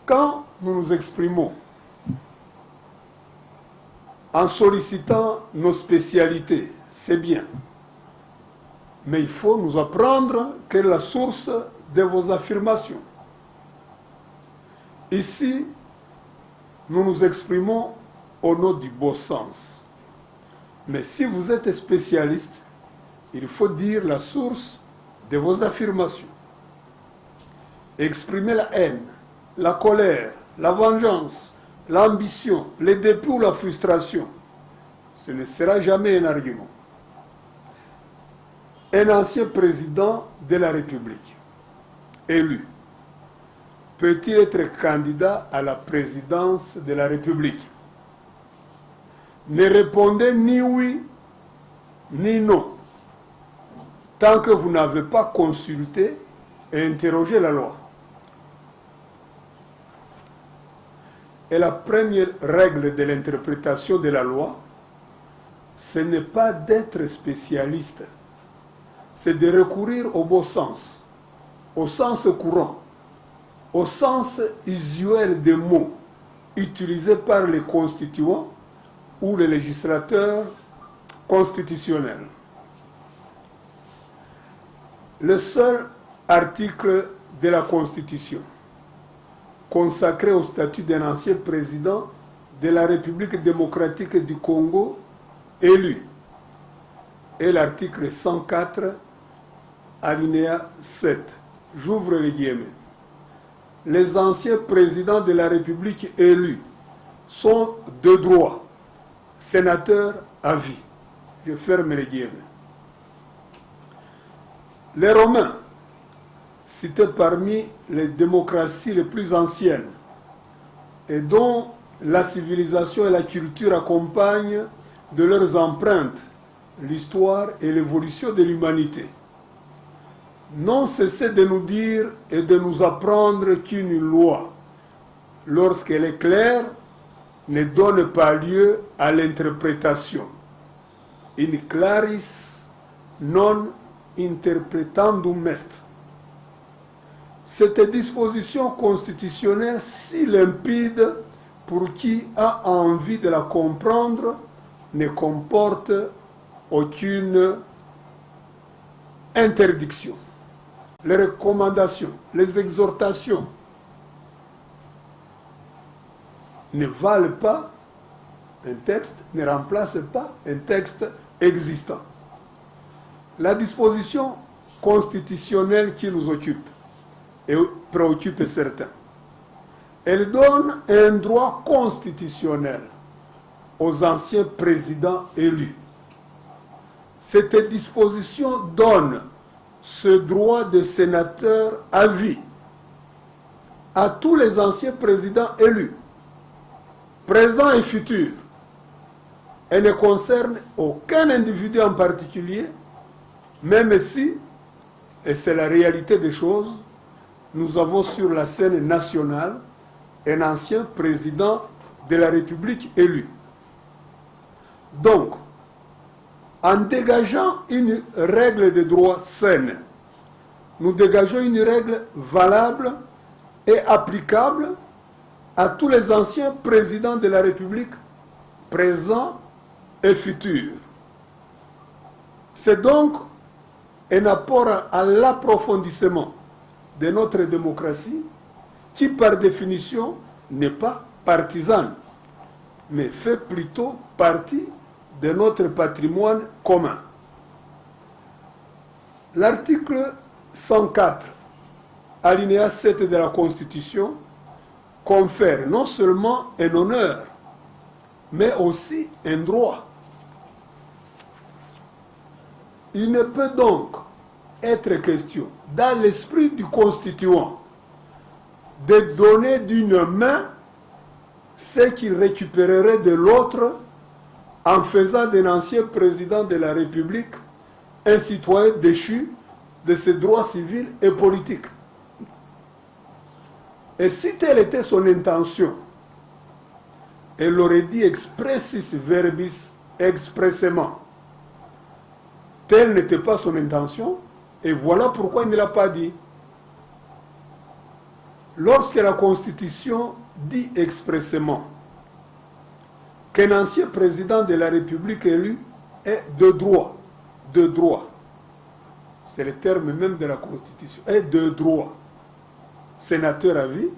Quand nous nous exprimons en sollicitant nos spécialités, c'est bien. Mais il faut nous apprendre quelle est la source de vos affirmations. Ici, nous nous exprimons au nom du bon sens. Mais si vous êtes spécialiste, il faut dire la source de vos affirmations. Exprimer la haine, la colère, la vengeance, l'ambition, le dépit ou la frustration, ce ne sera jamais un argument. Un ancien président de la République, élu, peut-il être candidat à la présidence de la République? Ne répondez ni oui, ni non, tant que vous n'avez pas consulté et interrogé la loi. Et la première règle de l'interprétation de la loi, ce n'est pas d'être spécialiste, c'est de recourir au bon sens, au sens courant, au sens usuel des mots utilisés par les constituants ou les législateurs constitutionnels. Le seul article de la Constitution consacré au statut d'un ancien président de la République démocratique du Congo élu est l'article 104, alinéa 7. J'ouvre les guillemets. Les anciens présidents de la République élus sont de droit sénateurs à vie. Je ferme les guillemets. Les Romains, cités parmi les démocraties les plus anciennes et dont la civilisation et la culture accompagnent de leurs empreintes l'histoire et l'évolution de l'humanité, n'ont cessé de nous dire et de nous apprendre qu'une loi, lorsqu'elle est claire, ne donne pas lieu à l'interprétation. In claris non interpretandum est. Cette disposition constitutionnelle si limpide pour qui a envie de la comprendre ne comporte aucune interdiction. Les recommandations, les exhortations ne valent pas un texte, ne remplacent pas un texte existant. La disposition constitutionnelle qui nous occupe et préoccupe certains, elle donne un droit constitutionnel aux anciens présidents élus. Cette disposition donne ce droit de sénateur à vie à tous les anciens présidents élus, présents et futurs. Elle ne concerne aucun individu en particulier, même si, et c'est la réalité des choses, nous avons sur la scène nationale un ancien président de la République élu. Donc, en dégageant une règle de droit saine, nous dégageons une règle valable et applicable à tous les anciens présidents de la République, présents et futurs. C'est donc un apport à l'approfondissement de notre démocratie qui, par définition, n'est pas partisane, mais fait plutôt partie de notre patrimoine commun. L'article 104, alinéa 7 de la Constitution, confère non seulement un honneur, mais aussi un droit. Il ne peut donc être question, dans l'esprit du constituant, de donner d'une main ce qu'il récupérerait de l'autre en faisant d'un ancien président de la République un citoyen déchu de ses droits civils et politiques. Et si telle était son intention, elle l'aurait dit expressis verbis expressément. Telle n'était pas son intention, et voilà pourquoi il ne l'a pas dit. lorsque la Constitution dit expressément qu'un ancien président de la République élu est de droit, c'est le terme même de la Constitution, est de droit, sénateur à vie,